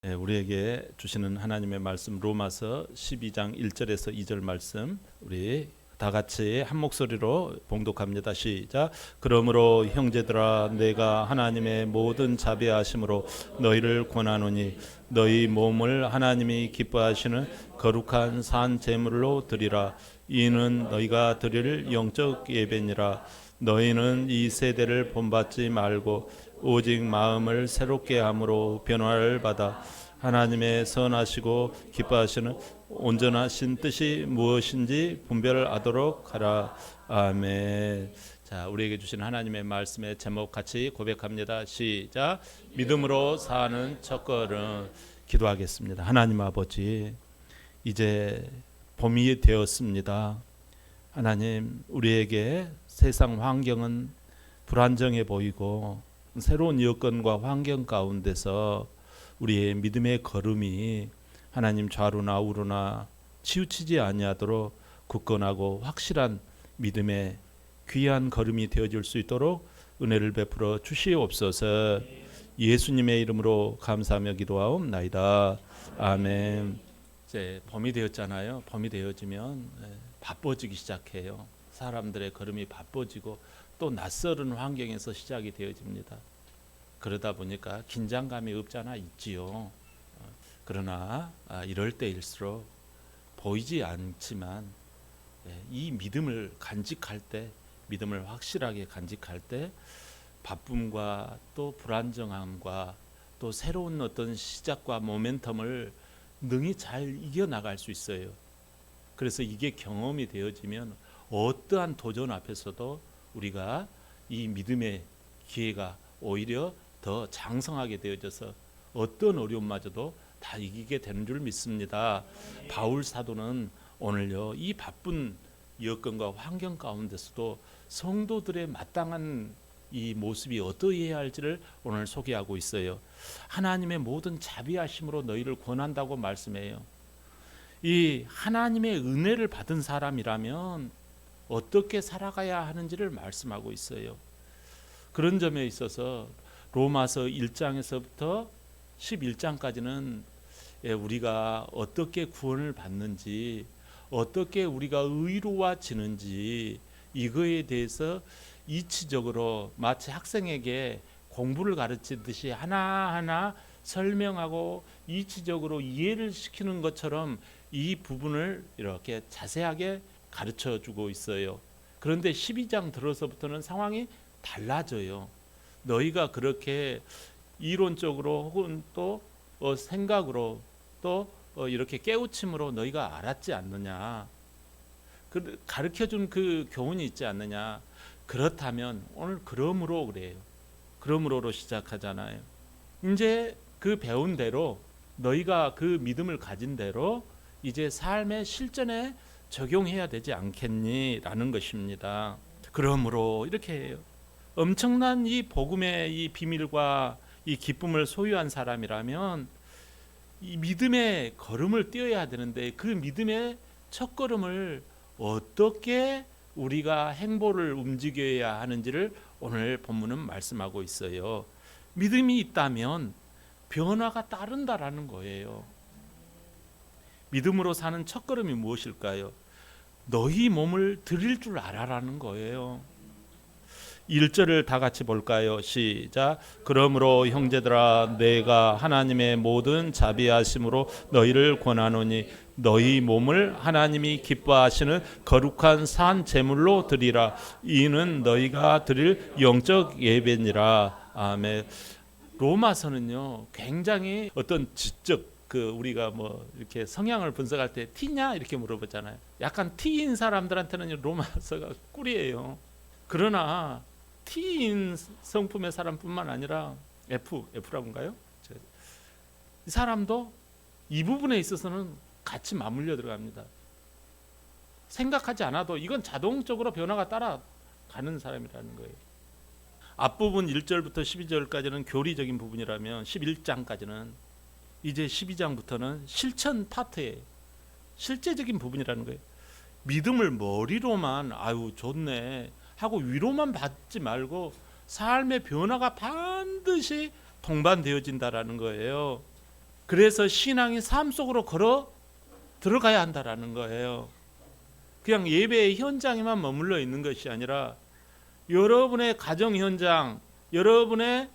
우리에게 주시는 하나님의 말씀 로마서 12장 1절에서 2절 말씀 우리 다 같이 한 목소리로 봉독합니다. 시작. 그러므로 형제들아 내가 하나님의 모든 자비하심으로 너희를 권하노니 너희 몸을 하나님이 기뻐하시는 거룩한 산 제물로 드리라. 이는 너희가 드릴 영적 예배니라. 너희는 이 세대를 본받지 말고 오직 마음을 새롭게 함으로 변화를 받아 하나님의 선하시고 기뻐하시는 온전하신 뜻이 무엇인지 분별하도록 하라. 아멘. 자, 우리에게 주신 하나님의 말씀의 제목 같이 고백합니다. 시작. 믿음으로 사는 첫걸음. 기도하겠습니다. 하나님 아버지, 이제 봄이 되었습니다. 하나님, 우리에게 세상 환경은 불안정해 보이고 새로운 여건과 환경 가운데서 우리의 믿음의 걸음이 하나님 좌로나 우로나 치우치지 아니하도록 굳건하고 확실한 믿음의 귀한 걸음이 되어질 수 있도록 은혜를 베풀어 주시옵소서. 예수님의 이름으로 감사하며 기도하옵나이다. 아멘. 이제 봄이 되었잖아요. 봄이 되어지면 바빠지기 시작해요. 사람들의 걸음이 바빠지고 또 낯설은 환경에서 시작이 되어집니다. 그러다 보니까 긴장감이 없잖아 있지요. 그러나 이럴 때일수록 보이지 않지만 이 믿음을 간직할 때, 믿음을 확실하게 간직할 때 바쁨과 또 불안정함과 또 새로운 어떤 시작과 모멘텀을 능히 잘 이겨나갈 수 있어요. 그래서 이게 경험이 되어지면 어떠한 도전 앞에서도 우리가 이 믿음의 기회가 오히려 더 장성하게 되어져서 어떤 어려움마저도 다 이기게 되는 줄 믿습니다. 바울 사도는 오늘요 이 바쁜 여건과 환경 가운데서도 성도들의 마땅한 이 모습이 어떠해야 할지를 오늘 소개하고 있어요. 하나님의 모든 자비하심으로 너희를 권한다고 말씀해요. 이 하나님의 은혜를 받은 사람이라면 어떻게 살아가야 하는지를 말씀하고 있어요. 그런 점에 있어서 로마서 1장에서부터 11장까지는 우리가 어떻게 구원을 받는지, 어떻게 우리가 의로워지는지 이거에 대해서 이치적으로 마치 학생에게 공부를 가르치듯이 하나하나 설명하고 이치적으로 이해를 시키는 것처럼 이 부분을 이렇게 자세하게 가르쳐주고 있어요. 그런데 12장 들어서부터는 상황이 달라져요. 너희가 그렇게 이론적으로 혹은 또 생각으로 또 이렇게 깨우침으로 너희가 알았지 않느냐, 가르쳐준 그 교훈이 있지 않느냐. 그렇다면 오늘 그러므로 그래요. 그러므로로 시작하잖아요. 이제 그 배운 대로 너희가 그 믿음을 가진 대로 이제 삶의 실전에 적용해야 되지 않겠니? 라는 것입니다. 그러므로 이렇게 해요. 엄청난 이 복음의 이 비밀과 이 기쁨을 소유한 사람이라면 이 믿음의 걸음을 띄어야 되는데 그 믿음의 첫 걸음을 어떻게 우리가 행보를 움직여야 하는지를 오늘 본문은 말씀하고 있어요. 믿음이 있다면 변화가 따른다라는 거예요. 믿음으로 사는 첫 걸음이 무엇일까요? 너희 몸을 드릴 줄 알아라는 거예요. 1절을 다 같이 볼까요? 시작. 그러므로 형제들아 내가 하나님의 모든 자비하심으로 너희를 권하노니 너희 몸을 하나님이 기뻐하시는 거룩한 산 제물로 드리라. 이는 너희가 드릴 영적 예배니라. 아멘. 로마서는요 굉장히 어떤 지적 우리가 뭐 이렇게 성향을 분석할 때 T냐 이렇게 물어보잖아요. 약간 T인 사람들한테는 로마서가 꿀이에요. 그러나 T인 성품의 사람뿐만 아니라 F라고인가요? 이 사람도 이 부분에 있어서는 같이 맞물려 들어갑니다. 생각하지 않아도 이건 자동적으로 변화가 따라가는 사람이라는 거예요. 앞부분 1절부터 12절까지는 교리적인 부분이라면 11장까지는 이제 12장부터는 실천 파트예요. 실제적인 부분이라는 거예요. 믿음을 머리로만 아유 좋네 하고 위로만 받지 말고 삶의 변화가 반드시 동반되어진다라는 거예요. 그래서 신앙이 삶 속으로 걸어 들어가야 한다라는 거예요. 그냥 예배의 현장에만 머물러 있는 것이 아니라 여러분의 가정 현장, 여러분의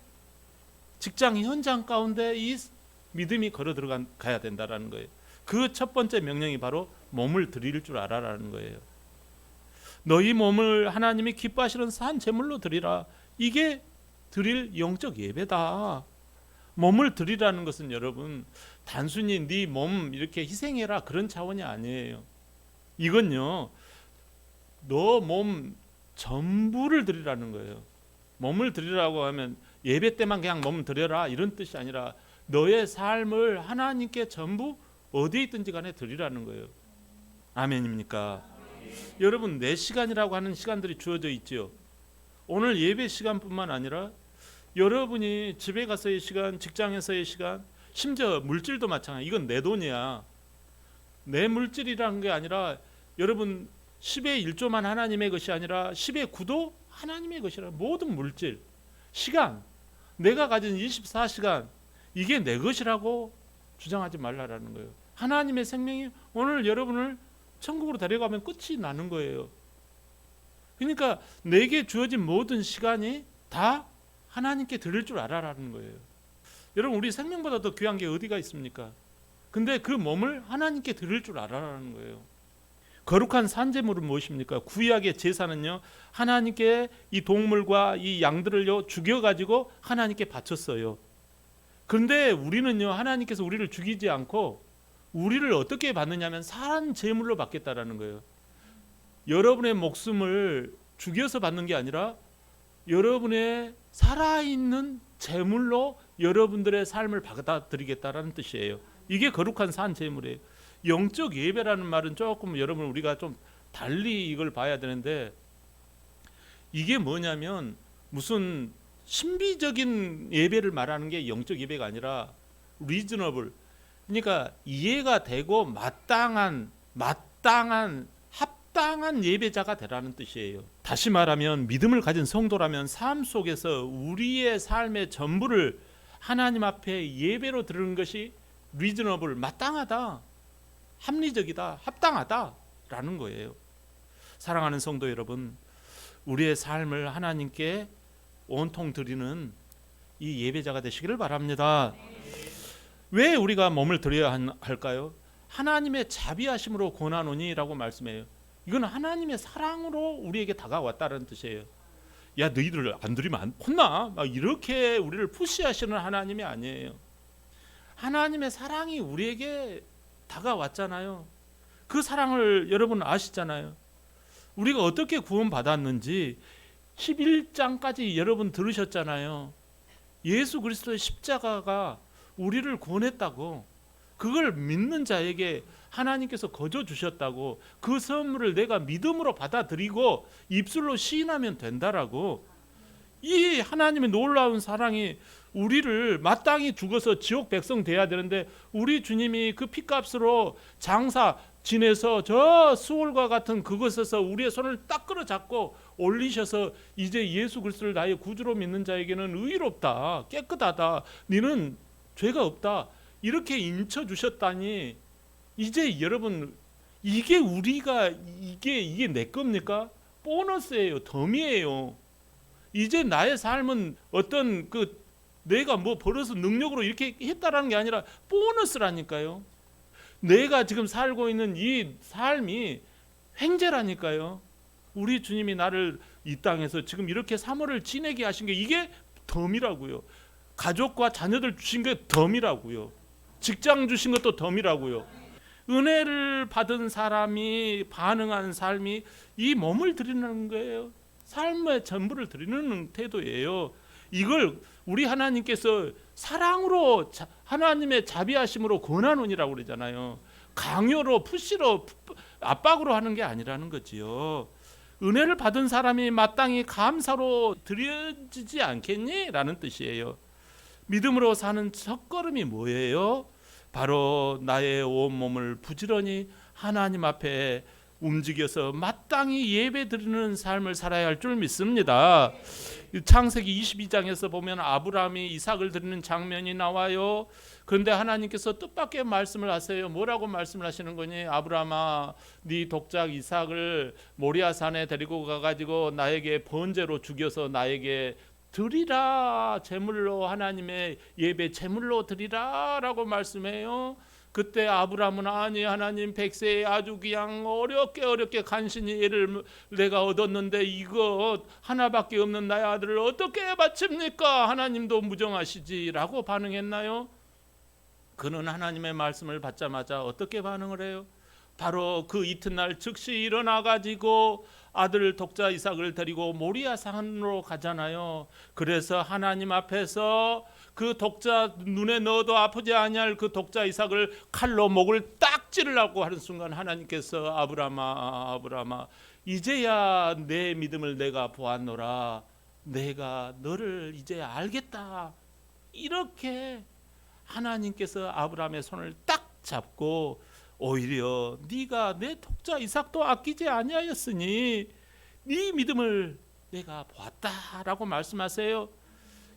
직장 현장 가운데 이 믿음이 걸어 들어가야 된다라는 거예요. 그 첫 번째 명령이 바로 몸을 드릴 줄 알아라는 거예요. 너희 몸을 하나님이 기뻐하시는 산 제물로 드리라. 이게 드릴 영적 예배다. 몸을 드리라는 것은 여러분 단순히 네 몸 이렇게 희생해라 그런 차원이 아니에요. 이건요, 너 몸 전부를 드리라는 거예요. 몸을 드리라고 하면 예배 때만 그냥 몸 드려라 이런 뜻이 아니라 너의 삶을 하나님께 전부 어디에 있든지 간에 드리라는 거예요. 아멘입니까? 여러분 4시간이라고 하는 시간들이 주어져 있죠. 오늘 예배 시간뿐만 아니라 여러분이 집에 가서의 시간, 직장에서의 시간, 심지어 물질도 마찬가지. 이건 내 돈이야. 내 물질이라는 게 아니라 여러분 10의 1조만 하나님의 것이 아니라 10의 9도 하나님의 것이라. 모든 물질, 시간, 내가 가진 24시간 이게 내 것이라고 주장하지 말라라는 거예요. 하나님의 생명이 오늘 여러분을 천국으로 데려가면 끝이 나는 거예요. 그러니까 내게 주어진 모든 시간이 다 하나님께 드릴 줄 알아라는 거예요. 여러분 우리 생명보다 더 귀한 게 어디가 있습니까? 근데 그 몸을 하나님께 드릴 줄 알아라는 거예요. 거룩한 산제물은 무엇입니까? 구약의 제사는요, 하나님께 이 동물과 이 양들을요 죽여가지고 하나님께 바쳤어요. 그런데 우리는요, 하나님께서 우리를 죽이지 않고 우리를 어떻게 받느냐면 산 제물로 받겠다라는 거예요. 여러분의 목숨을 죽여서 받는 게 아니라 여러분의 살아있는 제물로 여러분들의 삶을 받아들이겠다라는 뜻이에요. 이게 거룩한 산 제물이에요. 영적 예배라는 말은 조금 여러분 우리가 좀 달리 이걸 봐야 되는데, 이게 뭐냐면 무슨 신비적인 예배를 말하는 게 영적 예배가 아니라 리즈너블, 그러니까 이해가 되고 마땅한 합당한 예배자가 되라는 뜻이에요. 다시 말하면 믿음을 가진 성도라면 삶 속에서 우리의 삶의 전부를 하나님 앞에 예배로 드리는 것이 리즈너블, 마땅하다, 합리적이다, 합당하다라는 거예요. 사랑하는 성도 여러분, 우리의 삶을 하나님께 온통 드리는 이 예배자가 되시기를 바랍니다. 왜 우리가 몸을 드려야 할까요? 하나님의 자비하심으로 권하노니라고 말씀해요. 이건 하나님의 사랑으로 우리에게 다가왔다는 뜻이에요. 야, 너희들 안 드리면 혼나? 막 이렇게 우리를 푸시하시는 하나님이 아니에요. 하나님의 사랑이 우리에게 다가왔잖아요. 그 사랑을 여러분 아시잖아요. 우리가 어떻게 구원받았는지 11장까지 여러분 들으셨잖아요. 예수 그리스도의 십자가가 우리를 구원했다고, 그걸 믿는 자에게 하나님께서 거저 주셨다고, 그 선물을 내가 믿음으로 받아들이고 입술로 시인하면 된다라고. 이 하나님의 놀라운 사랑이 우리를 마땅히 죽어서 지옥 백성 돼야 되는데, 우리 주님이 그 피값으로 장사 지내서 저 수월과 같은 그것에서 우리의 손을 딱 끌어잡고 올리셔서 이제 예수 그리스도를 나의 구주로 믿는 자에게는 의롭다, 깨끗하다, 너는 죄가 없다, 이렇게 인쳐 주셨다니, 이제 여러분 이게 우리가 이게 내 겁니까? 보너스예요, 덤이에요. 이제 나의 삶은 어떤 그 내가 뭐 벌어서 능력으로 이렇게 했다라는 게 아니라 보너스라니까요. 내가 지금 살고 있는 이 삶이 횡재라니까요. 우리 주님이 나를 이 땅에서 지금 이렇게 3월을 지내게 하신 게 이게 덤이라고요. 가족과 자녀들 주신 게 덤이라고요. 직장 주신 것도 덤이라고요. 은혜를 받은 사람이 반응하는 삶이 이 몸을 드리는 거예요. 삶의 전부를 드리는 태도예요. 이걸 우리 하나님께서 사랑으로, 하나님의 자비하심으로 권하노니라고 그러잖아요. 강요로, 푸시로, 압박으로 하는 게 아니라는 거지요. 은혜를 받은 사람이 마땅히 감사로 드려지지 않겠니? 라는 뜻이에요. 믿음으로 사는 첫걸음이 뭐예요? 바로 나의 온몸을 부지런히 하나님 앞에 움직여서 마땅히 예배드리는 삶을 살아야 할 줄 믿습니다. 창세기 22장에서 보면 아브라함이 이삭을 드리는 장면이 나와요. 그런데 하나님께서 뜻밖의 말씀을 하세요. 뭐라고 말씀을 하시는 거니? 아브라함아, 네 독작 이삭을 모리아산에 데리고 가가지고 나에게 번제로 죽여서 나에게 드리라. 제물로, 하나님의 예배 제물로 드리라 라고 말씀해요. 그때 아브라함은 아니 하나님, 백세에 아주 그냥 어렵게 간신히 얘를 내가 얻었는데 이거 하나밖에 없는 나의 아들을 어떻게 바칩니까? 하나님도 무정하시지 라고 반응했나요? 그는 하나님의 말씀을 받자마자 어떻게 반응을 해요? 바로 그 이튿날 즉시 일어나 가지고 아들 독자 이삭을 데리고 모리아 산으로 가잖아요. 그래서 하나님 앞에서 그 독자, 눈에 넣어도 아프지 아니할 그 독자 이삭을 칼로 목을 딱 찌르려고 하는 순간 하나님께서 아브라함아 이제야 내 믿음을 내가 보았노라. 내가 너를 이제 알겠다. 이렇게 하나님께서 아브라함의 손을 딱 잡고 오히려 네가 내 독자 이삭도 아끼지 아니하였으니 네 믿음을 내가 보았다라고 말씀하세요.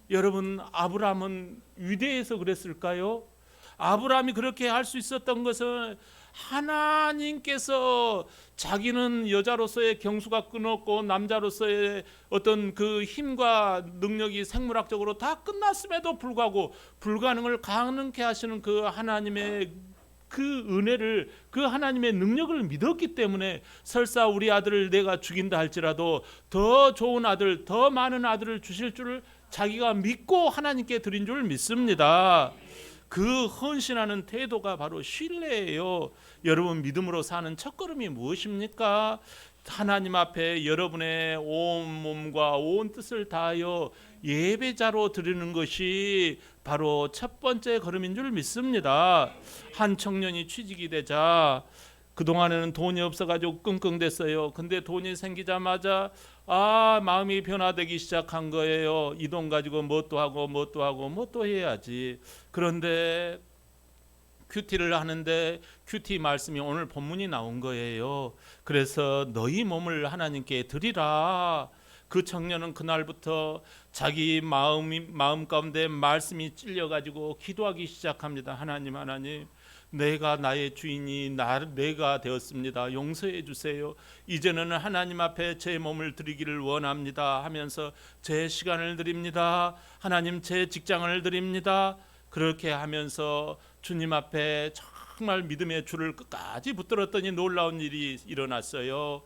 여러분, 아브라함은 위대해서 그랬을까요? 아브라함이 그렇게 할 수 있었던 것은 하나님께서 자기는 여자로서의 경수가 끊었고 남자로서의 어떤 그 힘과 능력이 생물학적으로 다 끝났음에도 불구하고 불가능을 가능케 하시는 그 하나님의 그 은혜를, 그 하나님의 능력을 믿었기 때문에 설사 우리 아들을 내가 죽인다 할지라도 더 좋은 아들, 더 많은 아들을 주실 줄을 자기가 믿고 하나님께 드린 줄 믿습니다. 그 헌신하는 태도가 바로 신뢰예요. 여러분, 믿음으로 사는 첫걸음이 무엇입니까? 하나님 앞에 여러분의 온 몸과 온 뜻을 다하여 예배자로 드리는 것이 바로 첫 번째 걸음인 줄 믿습니다. 한 청년이 취직이 되자 그동안에는 돈이 없어가지고 끙끙댔어요. 근데 돈이 생기자마자 마음이 변화되기 시작한 거예요. 이 돈 가지고 뭣도 하고 해야지. 그런데 큐티를 하는데 큐티 말씀이 오늘 본문이 나온 거예요. 그래서 너희 몸을 하나님께 드리라. 그 청년은 그날부터 자기 마음 가운데 말씀이 찔려가지고 기도하기 시작합니다. 하나님, 내가 나의 주인이 내가 되었습니다. 용서해 주세요. 이제는 하나님 앞에 제 몸을 드리기를 원합니다 하면서 제 시간을 드립니다. 하나님, 제 직장을 드립니다. 그렇게 하면서 주님 앞에 정말 믿음의 줄을 끝까지 붙들었더니 놀라운 일이 일어났어요.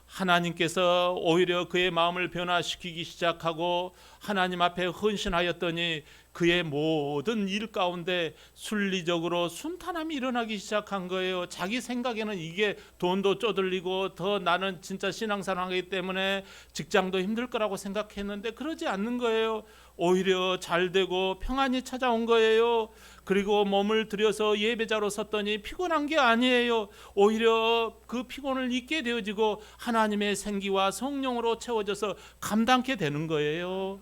하나님께서 오히려 그의 마음을 변화시키기 시작하고 하나님 앞에 헌신하였더니 그의 모든 일 가운데 순리적으로 순탄함이 일어나기 시작한 거예요. 자기 생각에는 이게 돈도 쪼들리고 더 나는 진짜 신앙생활하기 때문에 직장도 힘들 거라고 생각했는데 그러지 않는 거예요. 오히려 잘 되고 평안이 찾아온 거예요. 그리고 몸을 들여서 예배자로 섰더니 피곤한 게 아니에요. 오히려 그 피곤을 잊게 되어지고 하나님의 생기와 성령으로 채워져서 감당케 되는 거예요.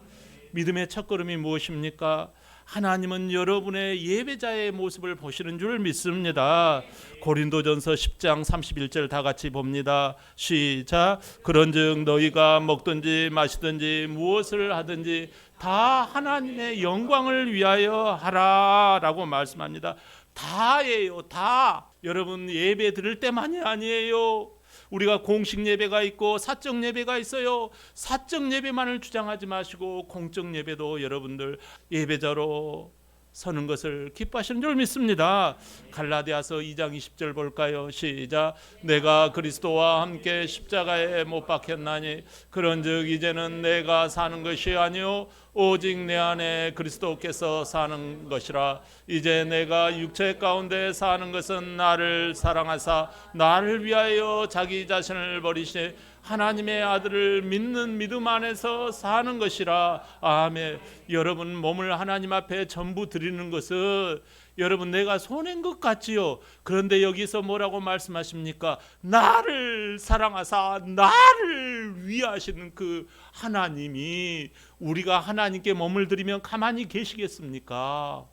믿음의 첫걸음이 무엇입니까? 하나님은 여러분의 예배자의 모습을 보시는 줄 믿습니다. 고린도전서 10장 31절 다 같이 봅니다. 시작. 그런즉 너희가 먹든지 마시든지 무엇을 하든지 다 하나님의 영광을 위하여 하라 라고 말씀합니다. 다예요. 다. 여러분, 예배 드릴 때만이 아니에요. 우리가 공식 예배가 있고 사적 예배가 있어요. 사적 예배만을 주장하지 마시고 공적 예배도 여러분들 예배자로 서는 것을 기뻐하시는 줄 믿습니다. 갈라디아서 2장 20절 볼까요? 시작. 내가 그리스도와 함께 십자가에 못 박혔나니 그런즉 이제는 내가 사는 것이 아니요 오직 내 안에 그리스도께서 사는 것이라. 이제 내가 육체 가운데 사는 것은 나를 사랑하사 나를 위하여 자기 자신을 버리시 하나님의 아들을 믿는 믿음 안에서 사는 것이라. 아멘. 여러분, 몸을 하나님 앞에 전부 드리는 것은 여러분 내가 손해인 것 같지요. 그런데 여기서 뭐라고 말씀하십니까? 나를 사랑하사 나를 위하시는 그 하나님이 우리가 하나님께 몸을 드리면 가만히 계시겠습니까?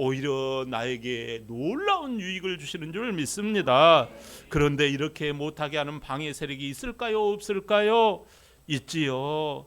오히려 나에게 놀라운 유익을 주시는 줄 믿습니다. 그런데 이렇게 못하게 하는 방해 세력이 있을까요? 없을까요? 있지요.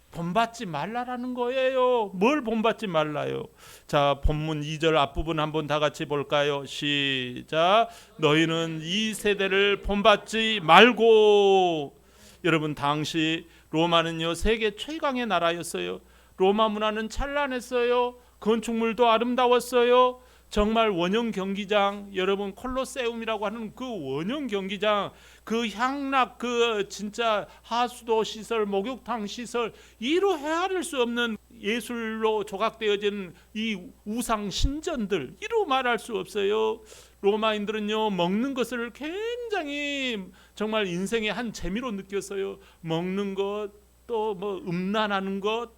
본받지 말라라는 거예요. 뭘 본받지 말라요? 자, 본문 2절 앞부분 한번 다 같이 볼까요? 시작. 너희는 이 세대를 본받지 말고. 여러분, 당시 로마는요 세계 최강의 나라였어요. 로마 문화는 찬란했어요. 건축물도 아름다웠어요. 정말 원형 경기장, 여러분 콜로세움이라고 하는 그 원형 경기장, 그 향락, 그 진짜 하수도 시설, 목욕탕 시설, 이루 헤아릴 수 없는 예술로 조각되어진 이 우상 신전들, 이루 말할 수 없어요. 로마인들은요 먹는 것을 굉장히 정말 인생의 한 재미로 느꼈어요. 먹는 것, 또 뭐 음란하는 것,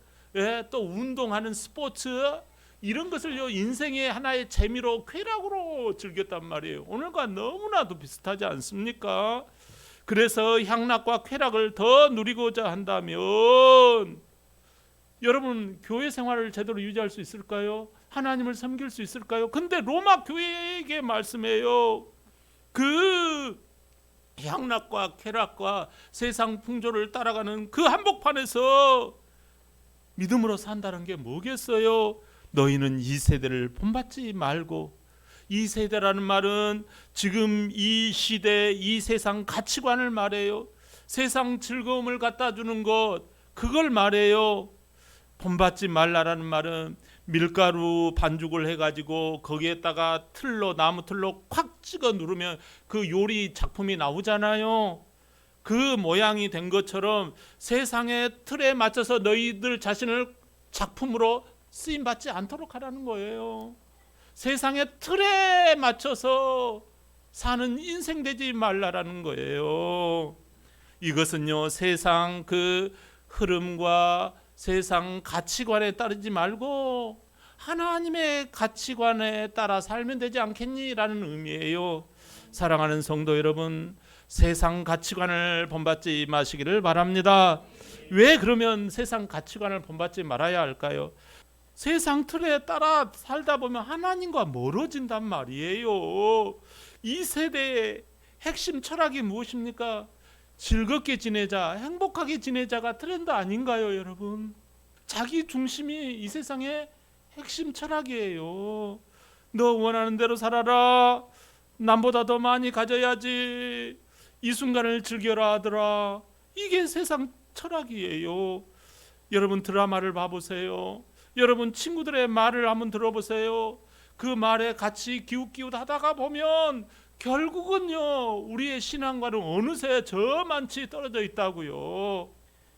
또 운동하는 스포츠, 이런 것을요 인생의 하나의 재미로 쾌락으로 즐겼단 말이에요. 오늘과 너무나도 비슷하지 않습니까? 그래서 향락과 쾌락을 더 누리고자 한다면 여러분 교회 생활을 제대로 유지할 수 있을까요? 하나님을 섬길 수 있을까요? 근데 로마 교회에게 말씀해요. 그 향락과 쾌락과 세상 풍조를 따라가는 그 한복판에서 믿음으로 산다는 게 뭐겠어요? 너희는 이 세대를 본받지 말고. 이 세대라는 말은 지금 이 시대, 이 세상 가치관을 말해요. 세상 즐거움을 갖다 주는 것, 그걸 말해요. 본받지 말라라는 말은 밀가루 반죽을 해가지고 거기에다가 틀로, 나무 틀로 콱 찍어 누르면 그 요리 작품이 나오잖아요. 그 모양이 된 것처럼 세상의 틀에 맞춰서 너희들 자신을 작품으로 쓰임받지 않도록 하라는 거예요. 세상의 틀에 맞춰서 사는 인생 되지 말라라는 거예요. 이것은요 세상 그 흐름과 세상 가치관에 따르지 말고 하나님의 가치관에 따라 살면 되지 않겠니라는 의미예요. 사랑하는 성도 여러분, 세상 가치관을 본받지 마시기를 바랍니다. 왜 그러면 세상 가치관을 본받지 말아야 할까요? 세상 틀에 따라 살다 보면 하나님과 멀어진단 말이에요. 이 세대의 핵심 철학이 무엇입니까? 즐겁게 지내자, 행복하게 지내자가 트렌드 아닌가요, 여러분? 자기 중심이 이 세상의 핵심 철학이에요. 너 원하는 대로 살아라. 남보다 더 많이 가져야지. 이 순간을 즐겨라 하더라. 이게 세상 철학이에요. 여러분 드라마를 봐보세요. 여러분 친구들의 말을 한번 들어보세요. 그 말에 같이 기웃기웃 하다가 보면 결국은요 우리의 신앙과는 어느새 저만치 떨어져 있다고요.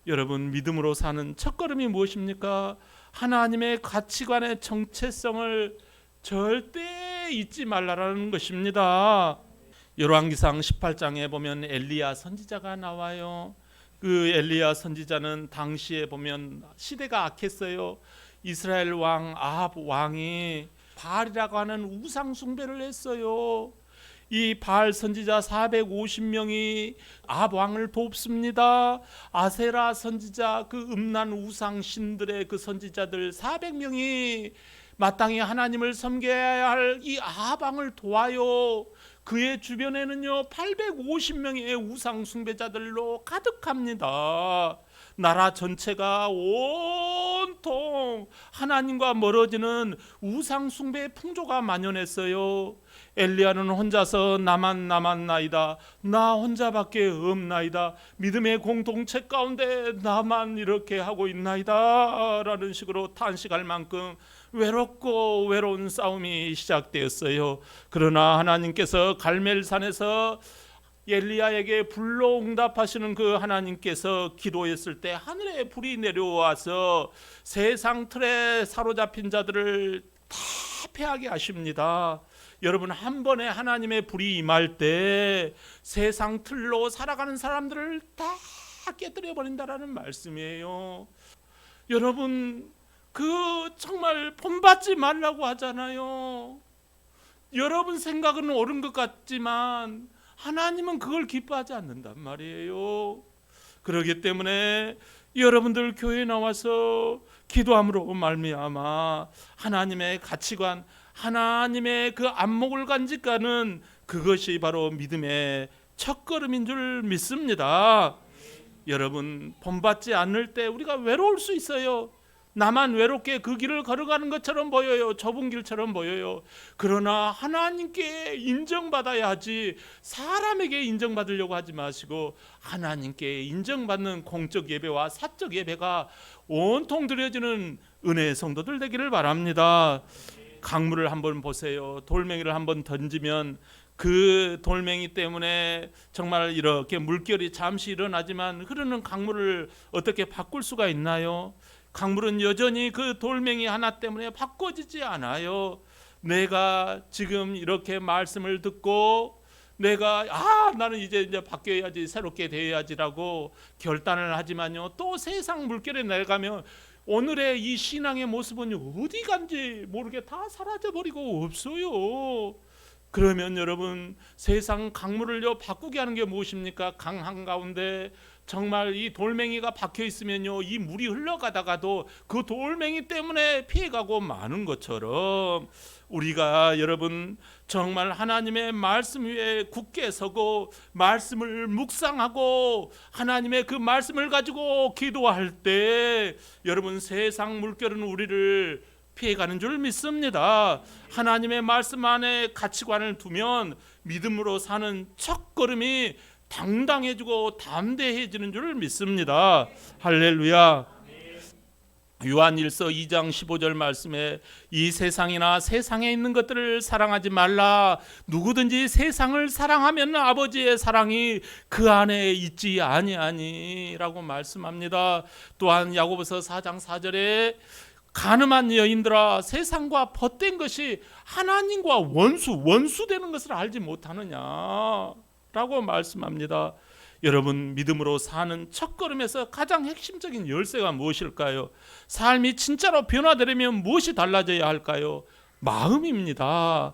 여러분 믿음으로 사는 첫걸음이 무엇입니까? 하나님의 가치관의 정체성을 절대 잊지 말라라는 것입니다. 열왕기상 18장에 보면 엘리야 선지자가 나와요. 그 엘리야 선지자는 당시에 보면 시대가 악했어요. 이스라엘 왕 아합 왕이 바알이라고 하는 우상 숭배를 했어요. 이 바알 선지자 450명이 아합 왕을 돕습니다. 아세라 선지자, 그 음란 우상 신들의 그 선지자들 400명이 마땅히 하나님을 섬겨야 할 이 아합 왕을 도와요. 그의 주변에는요 850명의 우상 숭배자들로 가득합니다. 나라 전체가 온통 하나님과 멀어지는 우상 숭배의 풍조가 만연했어요. 엘리야는 혼자서 나만 남았나이다. 나 혼자밖에 없나이다. 믿음의 공동체 가운데 나만 이렇게 하고 있나이다 라는 식으로 탄식할 만큼 외롭고 외로운 싸움이 시작되었어요. 그러나 하나님께서 갈멜산에서 엘리야에게 불로 응답하시는 그 하나님께서 기도했을 때 하늘에 불이 내려와서 세상 틀에 사로잡힌 자들을 다 패하게 하십니다. 여러분 한 번에 하나님의 불이 임할 때 세상 틀로 살아가는 사람들을 다 깨뜨려 버린다라는 말씀이에요. 여러분 그 정말 본받지 말라고 하잖아요. 여러분 생각은 옳은 것 같지만 하나님은 그걸 기뻐하지 않는단 말이에요. 그렇기 때문에 여러분들 교회에 나와서 기도함으로 말미암아 하나님의 가치관, 하나님의 그 안목을 간직하는 그것이 바로 믿음의 첫걸음인 줄 믿습니다. 여러분, 본받지 않을 때 우리가 외로울 수 있어요. 나만 외롭게 그 길을 걸어가는 것처럼 보여요. 좁은 길처럼 보여요. 그러나 하나님께 인정받아야 하지, 사람에게 인정받으려고 하지 마시고 하나님께 인정받는 공적 예배와 사적 예배가 온통 드려지는 은혜의 성도들 되기를 바랍니다. 강물을 한번 보세요. 돌멩이를 한번 던지면 그 돌멩이 때문에 정말 이렇게 물결이 잠시 일어나지만 흐르는 강물을 어떻게 바꿀 수가 있나요? 강물은 여전히 그 돌멩이 하나 때문에 바꿔지지 않아요. 내가 지금 이렇게 말씀을 듣고 내가 나는 이제 바뀌어야지, 새롭게 되어야지라고 결단을 하지만요, 또 세상 물결에 내려가면 오늘의 이 신앙의 모습은 어디 간지 모르게 다 사라져버리고 없어요. 그러면 여러분, 세상 강물을요 바꾸게 하는 게 무엇입니까? 강 한가운데 정말 이 돌멩이가 박혀 있으면요, 이 물이 흘러가다가도 그 돌멩이 때문에 피해가고 마는 것처럼 우리가 여러분 정말 하나님의 말씀 위에 굳게 서고 말씀을 묵상하고 하나님의 그 말씀을 가지고 기도할 때 여러분 세상 물결은 우리를 피해가는 줄 믿습니다. 하나님의 말씀 안에 가치관을 두면 믿음으로 사는 첫걸음이 당당해지고 담대해지는 줄 믿습니다. 할렐루야. 요한일서 2장 15절 말씀에 이 세상이나 세상에 있는 것들을 사랑하지 말라. 누구든지 세상을 사랑하면 아버지의 사랑이 그 안에 있지 아니하니라고 말씀합니다. 또한 야고보서 4장 4절에 가늠한 여인들아, 세상과 벗된 것이 하나님과 원수 되는 것을 알지 못하느냐라고 말씀합니다. 여러분, 믿음으로 사는 첫걸음에서 가장 핵심적인 열쇠가 무엇일까요? 삶이 진짜로 변화되려면 무엇이 달라져야 할까요? 마음입니다.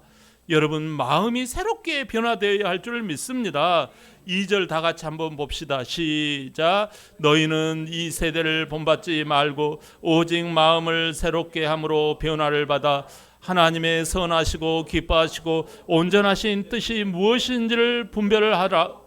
여러분, 마음이 새롭게 변화되어야 할 줄 믿습니다. 2절 다 같이 한번 봅시다. 시작. 너희는 이 세대를 본받지 말고 오직 마음을 새롭게 함으로 변화를 받아 하나님의 선하시고 기뻐하시고 온전하신 뜻이 무엇인지를 분별을 하라.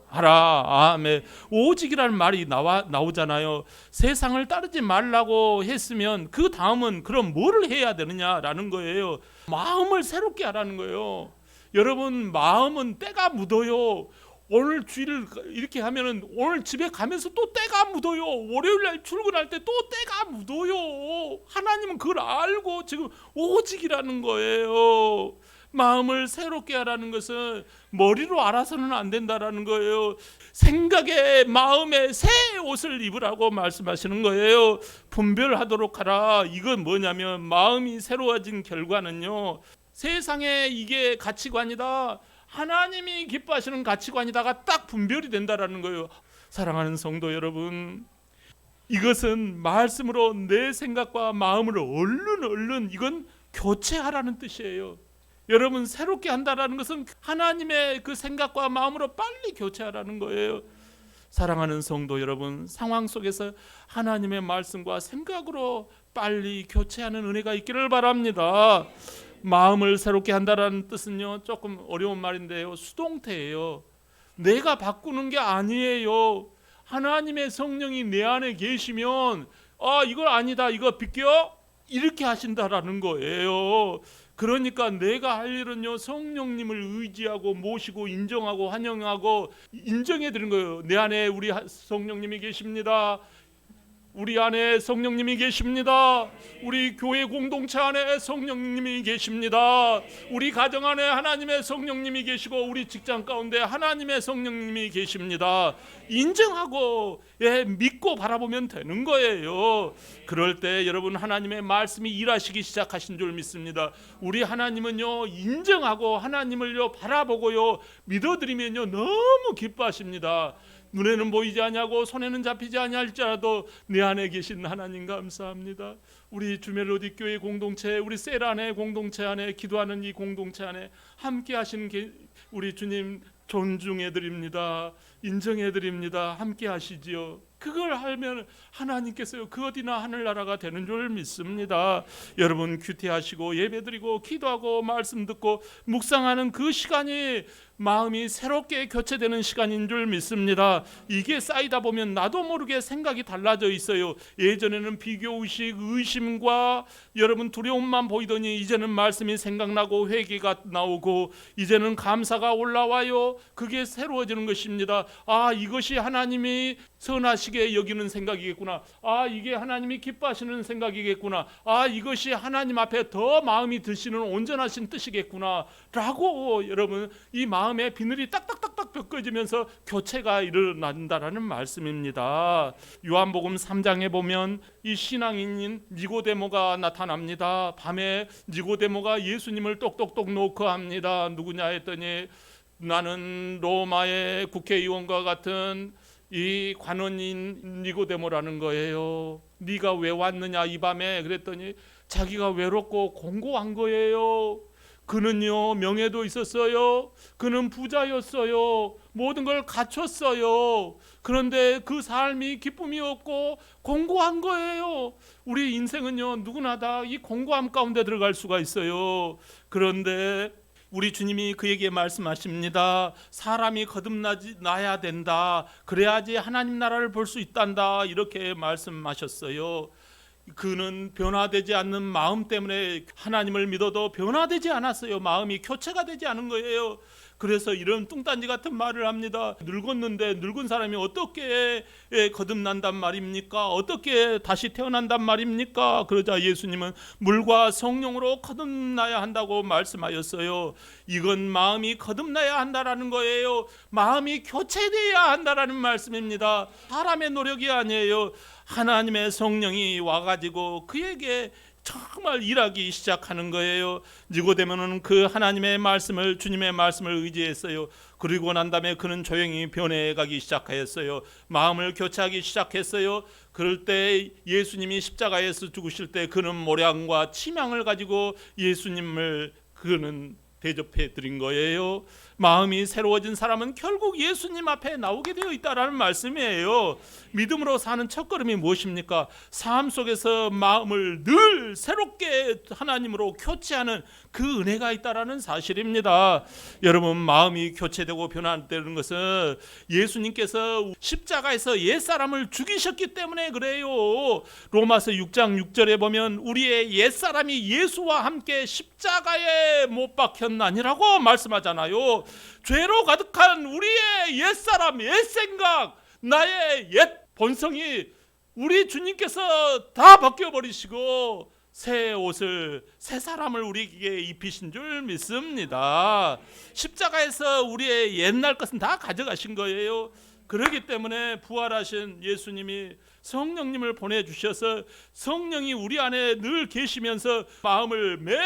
아멘. 오직이라는 말이 나오잖아요. 세상을 따르지 말라고 했으면 그 다음은 그럼 뭐를 해야 되느냐라는 거예요. 마음을 새롭게 하라는 거예요. 여러분, 마음은 때가 묻어요. 오늘 주일을 이렇게 하면은 오늘 집에 가면서 또 때가 묻어요. 월요일 날 출근할 때 또 때가 묻어요. 하나님은 그걸 알고 지금 오직이라는 거예요. 마음을 새롭게 하라는 것은 머리로 알아서는 안 된다라는 거예요. 생각에 마음에 새 옷을 입으라고 말씀하시는 거예요. 분별하도록 하라. 이건 뭐냐면 마음이 새로워진 결과는요, 세상에 이게 가치관이다, 하나님이 기뻐하시는 가치관이다가 딱 분별이 된다라는 거예요. 사랑하는 성도 여러분, 이것은 말씀으로 내 생각과 마음을 얼른 이건 교체하라는 뜻이에요. 여러분, 새롭게 한다라는 것은 하나님의 그 생각과 마음으로 빨리 교체하라는 거예요. 사랑하는 성도 여러분, 상황 속에서 하나님의 말씀과 생각으로 빨리 교체하는 은혜가 있기를 바랍니다. 마음을 새롭게 한다라는 뜻은요, 조금 어려운 말인데요, 수동태예요. 내가 바꾸는 게 아니에요. 하나님의 성령이 내 안에 계시면 이거 아니다, 이거 비껴, 이렇게 하신다라는 거예요. 그러니까 내가 할 일은요, 성령님을 의지하고 모시고 인정하고 환영하고 인정해 드리는 거예요. 내 안에 우리 성령님이 계십니다. 우리 안에 성령님이 계십니다. 우리 교회 공동체 안에 성령님이 계십니다. 우리 가정 안에 하나님의 성령님이 계시고 우리 직장 가운데 하나님의 성령님이 계십니다. 인정하고 믿고 바라보면 되는 거예요. 그럴 때 여러분, 하나님의 말씀이 일하시기 시작하신 줄 믿습니다. 우리 하나님은요, 인정하고 하나님을요 바라보고요 믿어드리면요 너무 기뻐하십니다. 눈에는 보이지 아니하고 손에는 잡히지 아니할지라도 내 안에 계신 하나님 감사합니다. 우리 주멜로디 교회 공동체, 우리 셀 안에 공동체 안에 기도하는 이 공동체 안에 함께 하신 우리 주님 존중해 드립니다. 인정해 드립니다. 함께 하시지요. 그걸 하면 하나님께서요 그 어디나 하늘나라가 되는 줄 믿습니다. 여러분 큐티하시고 예배드리고 기도하고 말씀 듣고 묵상하는 그 시간이 마음이 새롭게 교체되는 시간인 줄 믿습니다. 이게 쌓이다 보면 나도 모르게 생각이 달라져 있어요. 예전에는 비교의식, 의심과 여러분 두려움만 보이더니 이제는 말씀이 생각나고 회개가 나오고 이제는 감사가 올라와요. 그게 새로워지는 것입니다. 아, 이것이 하나님이 선하시게 여기는 생각이겠구나. 아, 이게 하나님이 기뻐하시는 생각이겠구나. 아, 이것이 하나님 앞에 더 마음이 드시는 온전하신 뜻이겠구나 라고 여러분 이 마음의 비늘이 딱딱딱딱 벗겨지면서 교체가 일어난다라는 말씀입니다. 요한복음 3장에 보면 이 신앙인인 니고데모가 나타납니다. 밤에 니고데모가 예수님을 똑똑똑 노크합니다. 누구냐 했더니 나는 로마의 국회의원과 같은 이 관원인 니고데모라는 거예요. 네가 왜 왔느냐 이 밤에 그랬더니 자기가 외롭고 공고한 거예요. 그는요 명예도 있었어요. 그는 부자였어요. 모든 걸 갖췄어요. 그런데 그 삶이 기쁨이 없고 공고한 거예요. 우리 인생은요 누구나 다 이 공고함 가운데 들어갈 수가 있어요. 그런데 우리 주님이 그에게 말씀하십니다. 사람이 거듭나야 된다. 그래야지 하나님 나라를 볼 수 있단다. 이렇게 말씀하셨어요. 그는 변화되지 않는 마음 때문에 하나님을 믿어도 변화되지 않았어요. 마음이 교체가 되지 않은 거예요. 그래서 이런 뚱딴지 같은 말을 합니다. 늙었는데 늙은 사람이 어떻게 거듭난단 말입니까? 어떻게 다시 태어난단 말입니까? 그러자 예수님은 물과 성령으로 거듭나야 한다고 말씀하였어요. 이건 마음이 거듭나야 한다라는 거예요. 마음이 교체되어야 한다라는 말씀입니다. 사람의 노력이 아니에요. 하나님의 성령이 와가지고 그에게 정말 일하기 시작하는 거예요. 니고데모는 그 하나님의 말씀을 주님의 말씀을 의지했어요. 그리고 난 다음에 그는 조용히 변해가기 시작하였어요. 마음을 교체하기 시작했어요. 그럴 때 예수님이 십자가에서 죽으실 때 그는 모량과 치명을 가지고 예수님을 그는 대접해 드린 거예요. 마음이 새로워진 사람은 결국 예수님 앞에 나오게 되어 있다라는 말씀이에요. 믿음으로 사는 첫걸음이 무엇입니까? 삶 속에서 마음을 늘 새롭게 하나님으로 교체하는 그 은혜가 있다라는 사실입니다. 여러분 마음이 교체되고 변화되는 것은 예수님께서 십자가에서 옛사람을 죽이셨기 때문에 그래요. 로마서 6장 6절에 보면 우리의 옛사람이 예수와 함께 십자가에 못 박혔나니라고 말씀하잖아요. 죄로 가득한 우리의 옛사람, 옛생각, 나의 옛 본성이 우리 주님께서 다 벗겨버리시고 새 옷을, 새 사람을 우리에게 입히신 줄 믿습니다. 십자가에서 우리의 옛날 것은 다 가져가신 거예요. 그렇기 때문에 부활하신 예수님이 성령님을 보내주셔서 성령이 우리 안에 늘 계시면서 마음을 매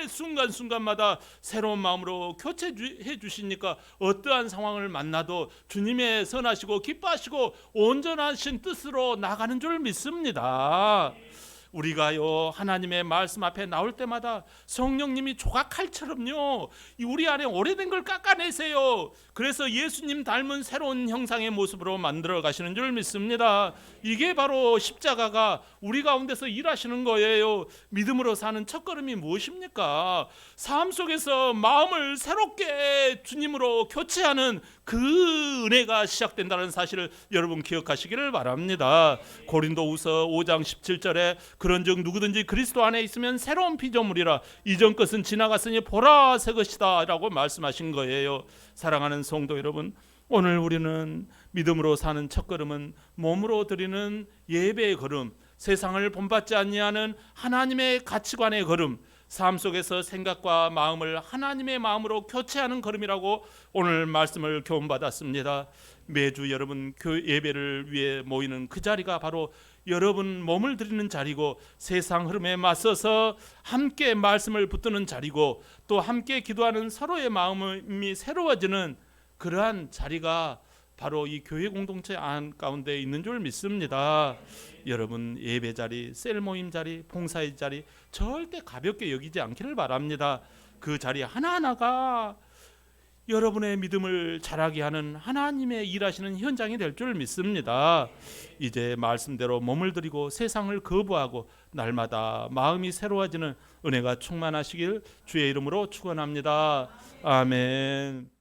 순간순간마다 새로운 마음으로 교체해 주시니까 어떠한 상황을 만나도 주님의 선하시고 기뻐하시고 온전하신 뜻으로 나가는 줄 믿습니다. 우리가요 하나님의 말씀 앞에 나올 때마다 성령님이 조각칼처럼요 우리 안에 오래된 걸 깎아내세요. 그래서 예수님 닮은 새로운 형상의 모습으로 만들어 가시는 줄 믿습니다. 이게 바로 십자가가 우리 가운데서 일하시는 거예요. 믿음으로 사는 첫걸음이 무엇입니까? 삶 속에서 마음을 새롭게 주님으로 교체하는 그 은혜가 시작된다는 사실을 여러분 기억하시기를 바랍니다. 고린도후서 5장 17절에 그런즉 누구든지 그리스도 안에 있으면 새로운 피조물이라 이전 것은 지나갔으니 보라 새 것이다 라고 말씀하신 거예요. 사랑하는 성도 여러분, 오늘 우리는 믿음으로 사는 첫걸음은 몸으로 드리는 예배의 걸음, 세상을 본받지 아니하는 하나님의 가치관의 걸음, 삶 속에서 생각과 마음을 하나님의 마음으로 교체하는 걸음이라고 오늘 말씀을 교훈받았습니다. 매주 여러분 예배를 위해 모이는 그 자리가 바로 여러분 몸을 드리는 자리고 세상 흐름에 맞서서 함께 말씀을 붙드는 자리고 또 함께 기도하는 서로의 마음이 새로워지는 그러한 자리가 바로 이 교회 공동체 안 가운데 있는 줄 믿습니다. 여러분 예배 자리, 셀 모임 자리, 봉사의 자리 절대 가볍게 여기지 않기를 바랍니다. 그 자리 하나하나가 여러분의 믿음을 자라게 하는 하나님의 일하시는 현장이 될 줄 믿습니다. 이제 말씀대로 몸을 들이고 세상을 거부하고 날마다 마음이 새로워지는 은혜가 충만하시길 주의 이름으로 축원합니다. 아멘.